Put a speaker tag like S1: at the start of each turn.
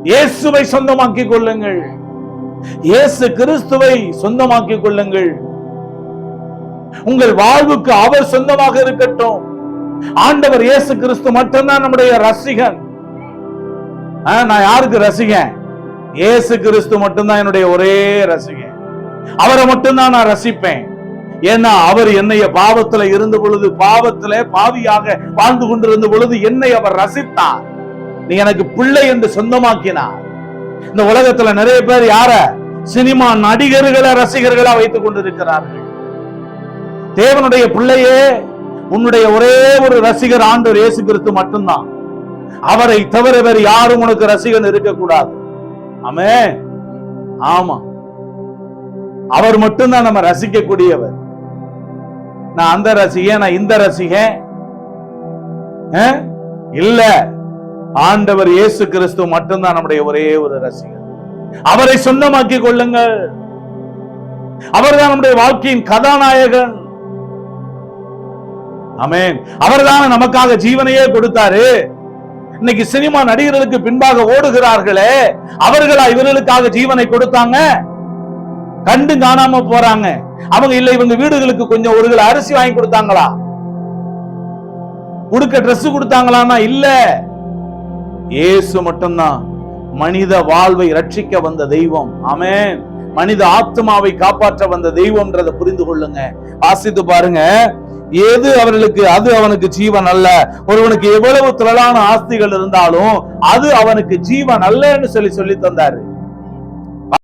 S1: இயேசுவை சொந்தமாக்கிக் கொள்ளுங்கள். இயேசு கிறிஸ்துவை சொந்தமாக்கிக் கொள்ளுங்கள். உங்கள் வாழ்வுக்கு அவர் சொந்தமாக இருக்கட்டும். ஆண்டவர் இயேசு கிறிஸ்து மட்டும்தான் நம்முடைய ரசிகன். நான் யாருக்கு ரசிகன்? இயேசு கிறிஸ்து மட்டும்தான் என்னுடைய ஒரே ரசிகன். அவரை மட்டும்தான் நான் ரசிப்பேன். ஏன்னா அவர் என்னைய பாவத்துல இருந்த பொழுது, பாவத்துல பாவியாக வாழ்ந்து கொண்டிருந்த பொழுது என்னை அவர் ரசித்தார். நீ எனக்கு பிள்ளை என்று சொந்தமாக்கினார். இந்த உலகத்துல நிறைய பேர் யார? சினிமா நடிகர்களை ரசிகர்களா வைத்துக் கொண்டிருக்கிறார்கள். தேவனுடைய பிள்ளையே, உன்னுடைய ஒரே ஒரு ரசிகர் ஆண்டவர் இயேசு கிறிஸ்து மட்டும்தான். அவரை தவிர வேறு யாரும் உனக்கு ரசிகன் இருக்கக்கூடாது. ஆமென். ஆமா, அவர் மட்டும்தான் நம்ம ரசிக்க கூடியவர். நான் அந்த ரசிகன், நான் இந்த ரசிகன் இல்ல. ஆண்டவர் இயேசு கிறிஸ்து மட்டும்தான் நம்முடைய ஒரே ஒரு ரசிகர். அவரை சொந்தமாக்கிக் கொள்ளுங்கள். அவர்தான் நம்முடைய வாழ்க்கையின் கதாநாயகன். ஆமென். அவர்தான் நமக்காக ஜீவனையே கொடுத்தாரு. இன்னைக்கு சினிமா நடிகர்களுக்கு பின்பாக ஓடுகிறார்களே, அவர்களா இவர்களுக்காக ஜீவனை கொடுத்தாங்க? கண்டு காணாம போறாங்க. அவங்க இல்ல இவங்க வீடுகளுக்கு கொஞ்சம் ஒரு கிலோ அரிசி வாங்கி கொடுத்தாங்களா? உடுக்க ட்ரெஸ் கொடுத்தாங்களான்னா இல்ல. இயேசு மட்டும்தான் மனித வாழ்வை ரட்சிக்க வந்த தெய்வம். ஆமென். மனித ஆத்மாவை காப்பாற்ற வந்த தெய்வம்ன்றதை புரிந்து கொள்ளுங்க. வாசித்து பாருங்க. எது அவர்களுக்கு அது அவனுக்கு ஜீவன் அல்ல. ஒருவனுக்கு எவ்வளவு திரளான ஆஸ்திகள் இருந்தாலும் அது அவனுக்கு ஜீவன் அல்லன்னு சொல்லி தந்தாரு.